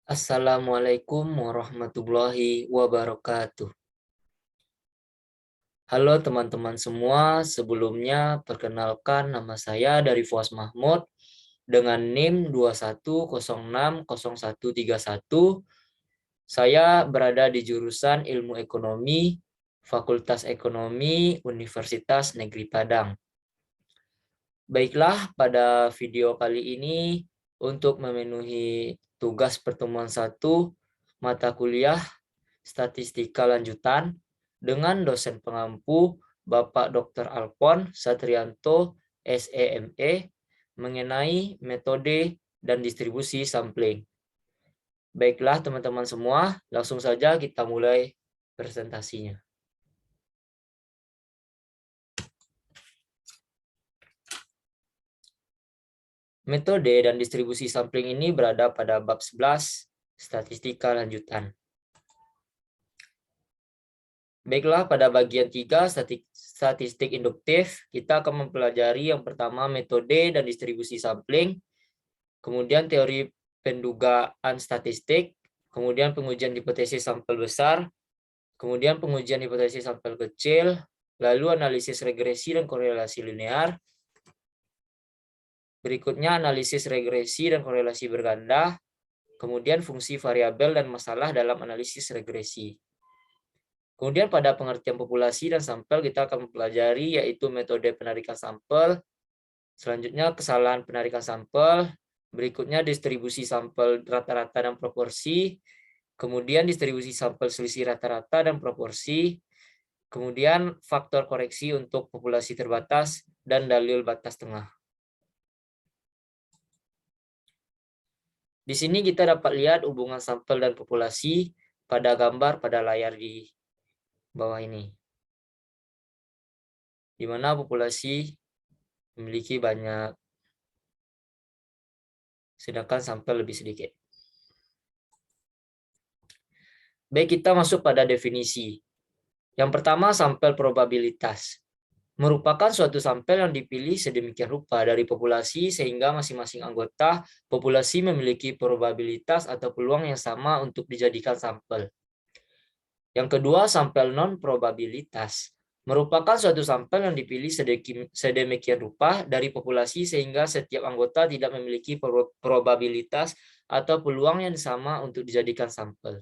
Assalamualaikum warahmatullahi wabarakatuh. Halo teman-teman semua, sebelumnya perkenalkan nama saya dari Fuas Mahmud dengan NIM 21060131. Saya berada di jurusan Ilmu Ekonomi, Fakultas Ekonomi, Universitas Negeri Padang. Baiklah, pada video kali ini untuk memenuhi tugas pertemuan 1 mata kuliah Statistika Lanjutan dengan dosen pengampu Bapak Dr. Alpon Satrianto, SEME, mengenai metode dan distribusi sampling. Baiklah teman-teman semua, langsung saja kita mulai presentasinya. Metode dan distribusi sampling ini berada pada bab 11, Statistika Lanjutan. Baiklah, pada bagian 3, statistik induktif, kita akan mempelajari yang pertama metode dan distribusi sampling, kemudian teori pendugaan statistik, kemudian pengujian hipotesis sampel besar, kemudian pengujian hipotesis sampel kecil, lalu analisis regresi dan korelasi linear, berikutnya analisis regresi dan korelasi berganda, kemudian fungsi variabel dan masalah dalam analisis regresi. Kemudian pada pengertian populasi dan sampel kita akan mempelajari yaitu metode penarikan sampel, selanjutnya kesalahan penarikan sampel, berikutnya distribusi sampel rata-rata dan proporsi, kemudian distribusi sampel selisih rata-rata dan proporsi, kemudian faktor koreksi untuk populasi terbatas, dan dalil batas tengah. Di sini kita dapat lihat hubungan sampel dan populasi pada gambar pada layar di bawah ini, di mana populasi memiliki banyak, sedangkan sampel lebih sedikit. Baik, kita masuk pada definisi. Yang pertama, sampel probabilitas. Merupakan suatu sampel yang dipilih sedemikian rupa dari populasi sehingga masing-masing anggota populasi memiliki probabilitas atau peluang yang sama untuk dijadikan sampel. Yang kedua, sampel non-probabilitas. Merupakan suatu sampel yang dipilih sedemikian rupa dari populasi sehingga setiap anggota tidak memiliki probabilitas atau peluang yang sama untuk dijadikan sampel.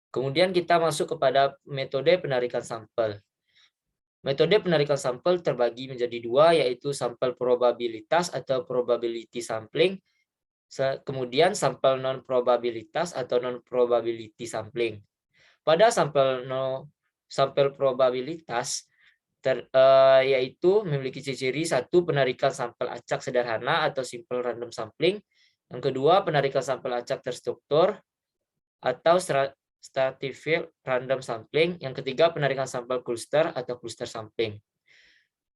Kemudian kita masuk kepada metode penarikan sampel. Metode penarikan sampel terbagi menjadi dua, yaitu sampel probabilitas atau probability sampling, kemudian sampel non-probabilitas atau non-probability sampling. Pada sampel probabilitas yaitu memiliki ciri satu, penarikan sampel acak sederhana atau simple random sampling. Yang kedua, penarikan sampel acak terstruktur atau stratified random sampling. Yang ketiga, penarikan sampel cluster atau cluster sampling.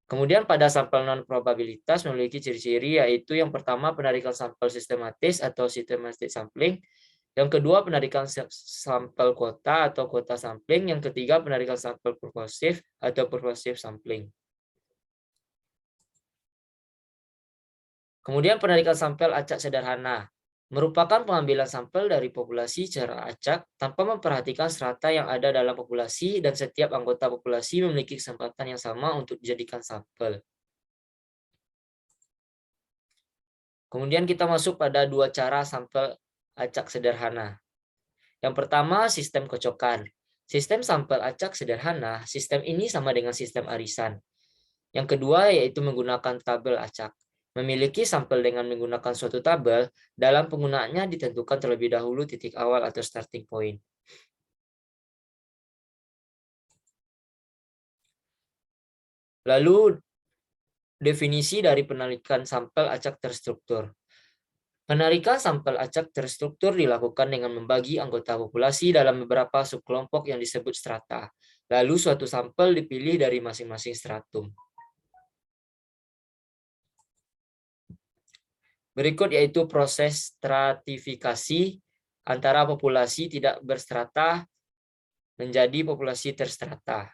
Kemudian pada sampel non-probabilitas memiliki ciri-ciri, yaitu yang pertama penarikan sampel sistematis atau systematic sampling, yang kedua penarikan sampel kuota atau kuota sampling, yang ketiga penarikan sampel purposive atau purposive sampling. Kemudian penarikan sampel acak sederhana merupakan pengambilan sampel dari populasi secara acak tanpa memperhatikan strata yang ada dalam populasi dan setiap anggota populasi memiliki kesempatan yang sama untuk dijadikan sampel. Kemudian kita masuk pada dua cara sampel acak sederhana. Yang pertama, sistem kocokan. Sistem sampel acak sederhana, sistem ini sama dengan sistem arisan. Yang kedua yaitu menggunakan tabel acak. Memiliki sampel dengan menggunakan suatu tabel, dalam penggunaannya ditentukan terlebih dahulu titik awal atau starting point. Lalu definisi dari penarikan sampel acak terstruktur. Penarikan sampel acak terstruktur dilakukan dengan membagi anggota populasi dalam beberapa subkelompok yang disebut strata. Lalu suatu sampel dipilih dari masing-masing stratum. Berikut yaitu proses stratifikasi antara populasi tidak berstrata menjadi populasi terstrata.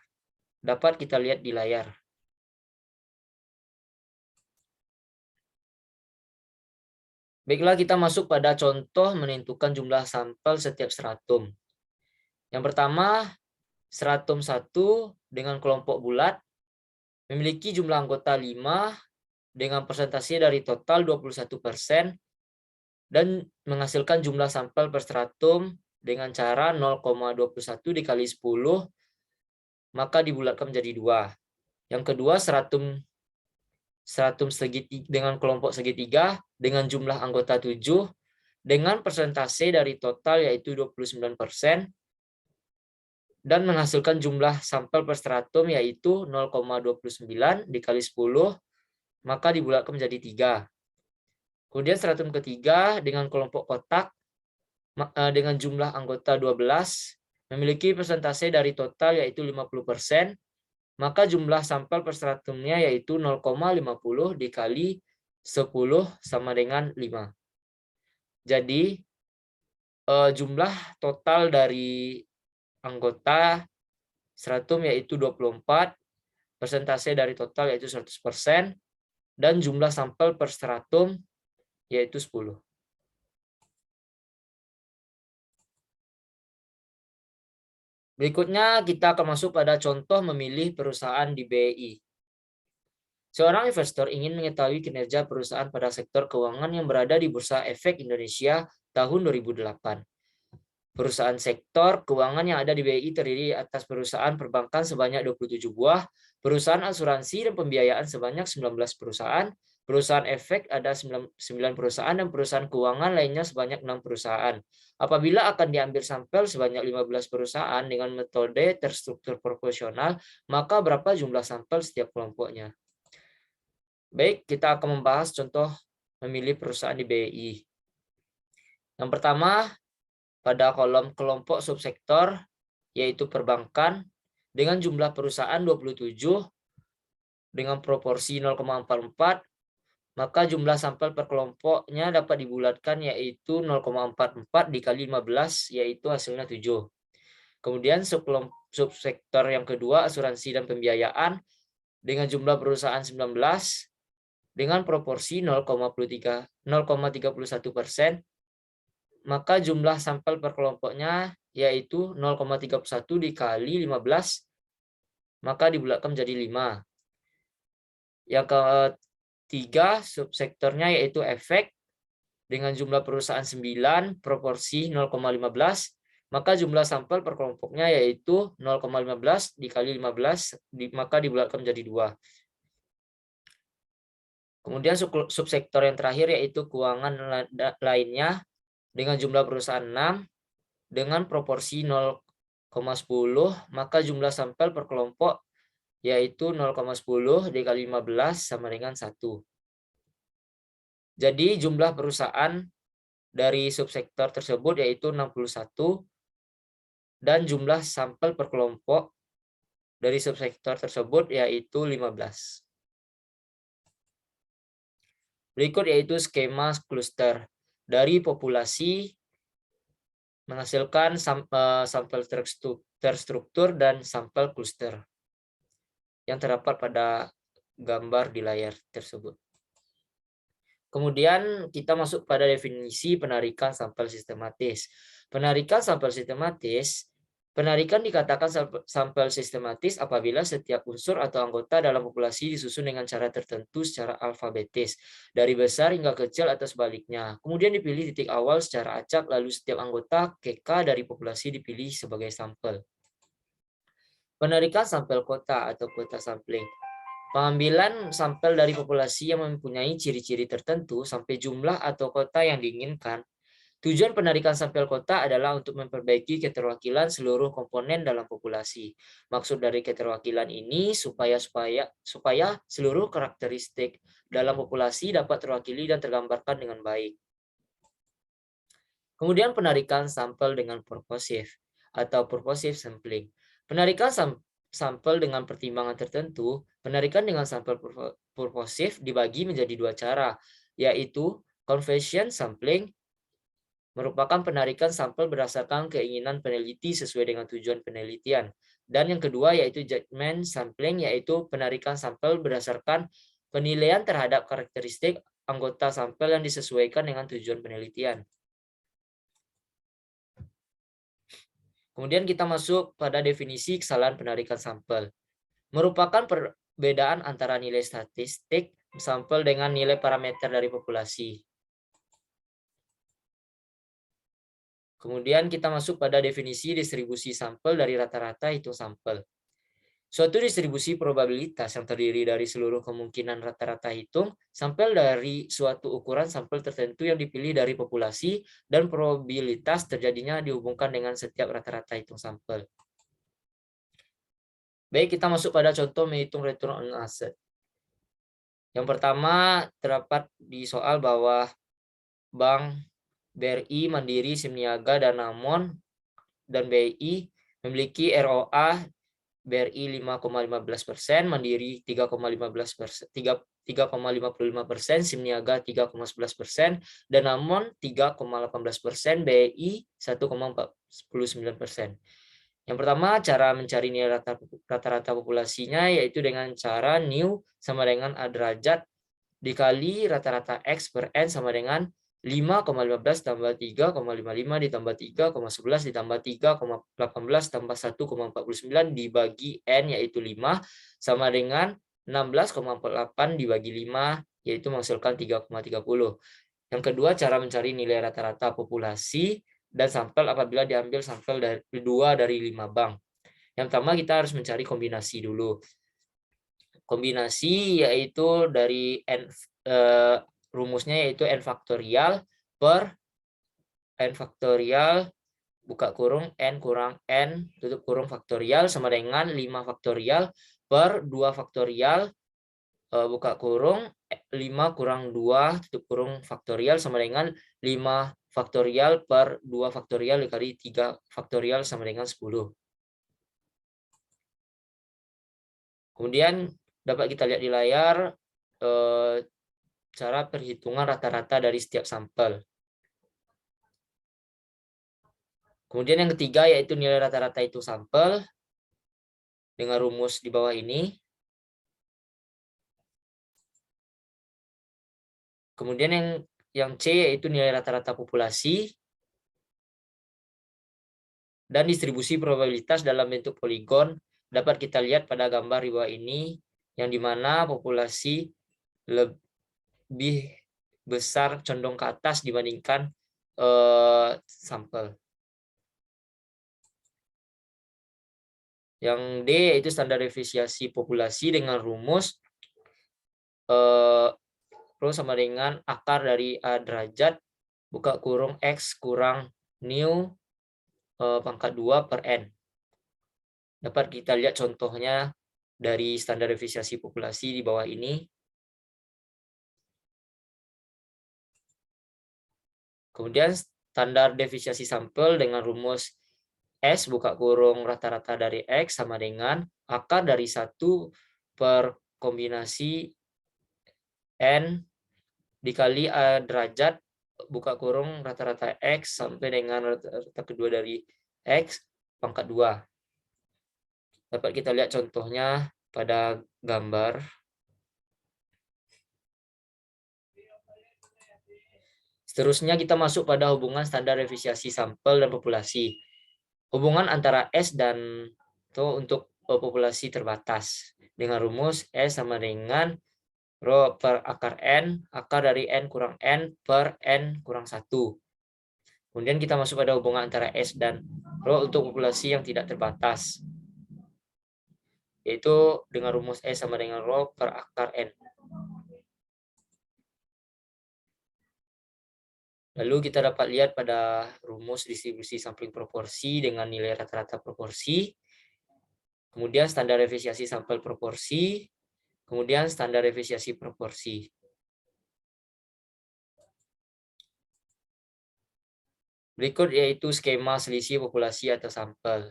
Dapat kita lihat di layar. Baiklah, kita masuk pada contoh menentukan jumlah sampel setiap stratum. Yang pertama, stratum 1 dengan kelompok bulat memiliki jumlah anggota 5 dengan persentase dari total 21% dan menghasilkan jumlah sampel per stratum dengan cara 0,21 dikali 10, maka dibulatkan menjadi 2. Yang kedua, stratum segitiga dengan kelompok segitiga dengan jumlah anggota 7 dengan persentase dari total yaitu 29% dan menghasilkan jumlah sampel per stratum yaitu 0,29 dikali 10, maka dibulatkan menjadi 3. Kemudian stratum ketiga dengan kelompok kotak dengan jumlah anggota 12 memiliki persentase dari total yaitu 50%, maka jumlah sampel per stratumnya yaitu 0,50 dikali 10 sama dengan 5. Jadi jumlah total dari anggota stratum yaitu 24, persentase dari total yaitu 100%, dan jumlah sampel per stratum yaitu 10. Berikutnya kita akan masuk pada contoh memilih perusahaan di BI. Seorang investor ingin mengetahui kinerja perusahaan pada sektor keuangan yang berada di Bursa Efek Indonesia tahun 2008. Perusahaan sektor keuangan yang ada di BI terdiri atas perusahaan perbankan sebanyak 27 buah, perusahaan asuransi dan pembiayaan sebanyak 19 perusahaan, perusahaan efek ada 9 perusahaan, dan perusahaan keuangan lainnya sebanyak 6 perusahaan. Apabila akan diambil sampel sebanyak 15 perusahaan dengan metode terstruktur proporsional, maka berapa jumlah sampel setiap kelompoknya? Baik, kita akan membahas contoh memilih perusahaan di BI. Yang pertama, pada kolom kelompok subsektor yaitu perbankan dengan jumlah perusahaan 27 dengan proporsi 0,44, maka jumlah sampel per kelompoknya dapat dibulatkan yaitu 0,44 dikali 15 yaitu hasilnya 7. Kemudian subsektor yang kedua asuransi dan pembiayaan dengan jumlah perusahaan 19 dengan proporsi 0,31%, maka jumlah sampel per kelompoknya yaitu 0,31 dikali 15, maka dibulatkan menjadi 5. Yang ketiga, subsektornya yaitu efek dengan jumlah perusahaan 9, proporsi 0,15, maka jumlah sampel per kelompoknya yaitu 0,15 dikali 15, maka dibulatkan menjadi 2. Kemudian subsektor yang terakhir yaitu keuangan lainnya dengan jumlah perusahaan 6 dengan proporsi 0,10, maka jumlah sampel per kelompok yaitu 0,10 dikali 15 sama dengan 1. Jadi jumlah perusahaan dari subsektor tersebut yaitu 61 dan jumlah sampel per kelompok dari subsektor tersebut yaitu 15. Berikut yaitu skema kluster dari populasi menghasilkan sampel terstruktur dan sampel kluster yang terdapat pada gambar di layar tersebut. Kemudian kita masuk pada definisi penarikan sampel sistematis. Penarikan dikatakan sampel sistematis apabila setiap unsur atau anggota dalam populasi disusun dengan cara tertentu secara alfabetis, dari besar hingga kecil atau sebaliknya. Kemudian dipilih titik awal secara acak, lalu setiap anggota KK dari populasi dipilih sebagai sampel. Penarikan sampel kota atau kota sampling. Pengambilan sampel dari populasi yang mempunyai ciri-ciri tertentu sampai jumlah atau kota yang diinginkan. Tujuan penarikan sampel kota adalah untuk memperbaiki keterwakilan seluruh komponen dalam populasi. Maksud dari keterwakilan ini supaya seluruh karakteristik dalam populasi dapat terwakili dan tergambarkan dengan baik. Kemudian penarikan sampel dengan purposive atau purposive sampling. Penarikan sampel dengan pertimbangan tertentu, penarikan dengan sampel purposive dibagi menjadi 2 cara, yaitu confession sampling merupakan penarikan sampel berdasarkan keinginan peneliti sesuai dengan tujuan penelitian. Dan yang kedua yaitu judgment sampling, yaitu penarikan sampel berdasarkan penilaian terhadap karakteristik anggota sampel yang disesuaikan dengan tujuan penelitian. Kemudian kita masuk pada definisi kesalahan penarikan sampel. Merupakan perbedaan antara nilai statistik sampel dengan nilai parameter dari populasi. Kemudian kita masuk pada definisi distribusi sampel dari rata-rata hitung sampel. Suatu distribusi probabilitas yang terdiri dari seluruh kemungkinan rata-rata hitung sampel dari suatu ukuran sampel tertentu yang dipilih dari populasi dan probabilitas terjadinya dihubungkan dengan setiap rata-rata hitung sampel. Baik, kita masuk pada contoh menghitung return on asset. Yang pertama terdapat di soal bahwa Bank BRI, Mandiri, Simniaga, Danamon, dan BI memiliki ROA BRI 5,15%, Mandiri 3,15%, 3,55%, Simniaga 3,11%, Danamon 3,18%, BI 1,49%. Yang pertama, cara mencari nilai rata-rata populasinya yaitu dengan cara new sama dengan A derajat dikali rata-rata X per N sama dengan 5,15 tambah 3,55 ditambah 3,11 ditambah 3,18 tambah 1,49 dibagi N yaitu 5 sama dengan 16,48 dibagi 5 yaitu menghasilkan 3,30. Yang kedua, cara mencari nilai rata-rata populasi dan sampel apabila diambil sampel dari 2 dari 5 bank. Yang pertama kita harus mencari kombinasi dulu. Kombinasi yaitu dari N, rumusnya yaitu N faktorial per N faktorial buka kurung N kurang N tutup kurung faktorial sama dengan 5 faktorial per 2 faktorial buka kurung 5 kurang 2 tutup kurung faktorial sama dengan 5 faktorial per 2 faktorial dikali 3 faktorial sama dengan 10. Kemudian dapat kita lihat di layar cara perhitungan rata-rata dari setiap sampel. Kemudian yang ketiga yaitu nilai rata-rata itu sampel dengan rumus di bawah ini. Kemudian yang C yaitu nilai rata-rata populasi dan distribusi probabilitas dalam bentuk poligon dapat kita lihat pada gambar di bawah ini yang dimana populasi lebih besar condong ke atas dibandingkan sampel. Yang D yaitu standar deviasi populasi dengan rumus rho sama dengan akar dari A derajat buka kurung X kurang new pangkat 2 per N. Dapat kita lihat contohnya dari standar deviasi populasi di bawah ini. Kemudian standar deviasi sampel dengan rumus S buka kurung rata-rata dari X sama dengan akar dari 1 per kombinasi N dikali A derajat buka kurung rata-rata X sampai dengan rata-rata kedua dari X pangkat 2. Dapat kita lihat contohnya pada gambar. Seterusnya kita masuk pada hubungan standar deviasi sampel dan populasi. Hubungan antara S dan itu untuk populasi terbatas dengan rumus S sama dengan rho per akar N, akar dari N kurang N per N kurang 1. Kemudian kita masuk pada hubungan antara S dan rho untuk populasi yang tidak terbatas, yaitu dengan rumus S sama dengan rho per akar N. Lalu kita dapat lihat pada rumus distribusi sampling proporsi dengan nilai rata-rata proporsi, kemudian standar deviasi sampel proporsi, kemudian standar deviasi proporsi. Berikut yaitu skema selisih populasi atau sampel.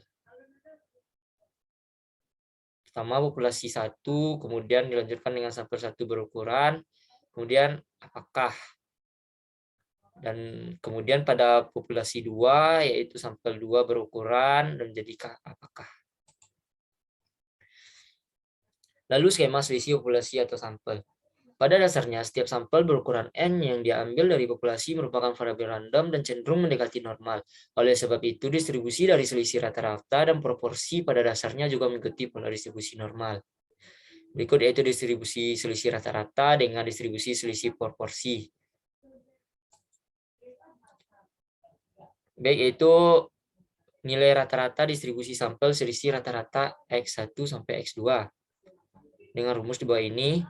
Pertama populasi 1, kemudian dilanjutkan dengan sampel 1 berukuran, kemudian apakah. Dan kemudian pada populasi 2 yaitu sampel 2 berukuran dan jadikah apakah. Lalu skema selisih populasi atau sampel. Pada dasarnya, setiap sampel berukuran N yang diambil dari populasi merupakan variabel random dan cenderung mendekati normal. Oleh sebab itu, distribusi dari selisih rata-rata dan proporsi pada dasarnya juga mengikuti pola distribusi normal. Berikut yaitu distribusi selisih rata-rata dengan distribusi selisih proporsi. Baik, yaitu nilai rata-rata distribusi sampel selisih rata-rata X1 sampai X2 dengan rumus di bawah ini,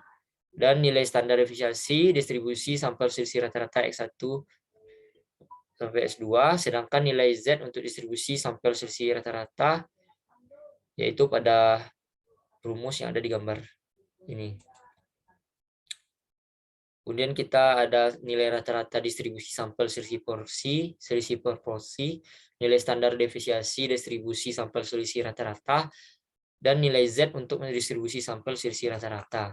dan nilai standar deviasi distribusi sampel selisih rata-rata X1 sampai X2, sedangkan nilai Z untuk distribusi sampel selisih rata-rata yaitu pada rumus yang ada di gambar ini. Kemudian kita ada nilai rata-rata distribusi sampel selisih proporsi, nilai standar deviasi distribusi sampel selisih rata-rata, dan nilai Z untuk mendistribusi sampel selisih rata-rata.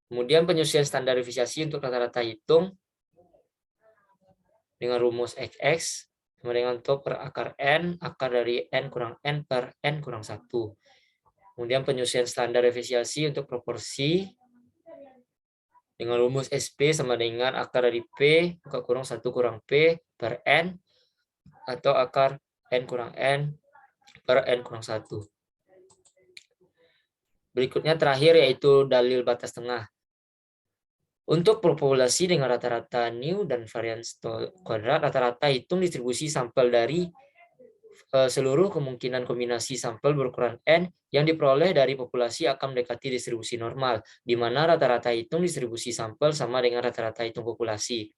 Kemudian penyusunan standar deviasi untuk rata-rata hitung dengan rumus XX sama dengan to per akar N, akar dari N kurang N per N kurang 1. Kemudian penyusunan standar deviasi untuk proporsi dengan rumus SP sama dengan akar dari P kurang 1 kurang P per N atau akar N kurang N per N kurang 1. Berikutnya terakhir yaitu dalil batas tengah. Untuk populasi dengan rata-rata new dan varian kuadrat, rata-rata hitung distribusi sampel dari seluruh kemungkinan kombinasi sampel berukuran N yang diperoleh dari populasi akan mendekati distribusi normal, di mana rata-rata hitung distribusi sampel sama dengan rata-rata hitung populasi.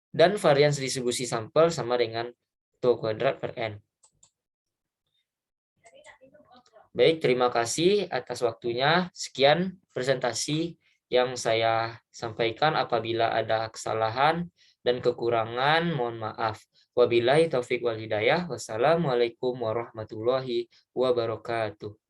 Dan varian distribusi sampel sama dengan tau kuadrat per N. Baik, terima kasih atas waktunya. Sekian presentasi yang saya sampaikan. Apabila ada kesalahan dan kekurangan, mohon maaf. Wabillahi taufik wal hidayah. Wassalamualaikum warahmatullahi wabarakatuh.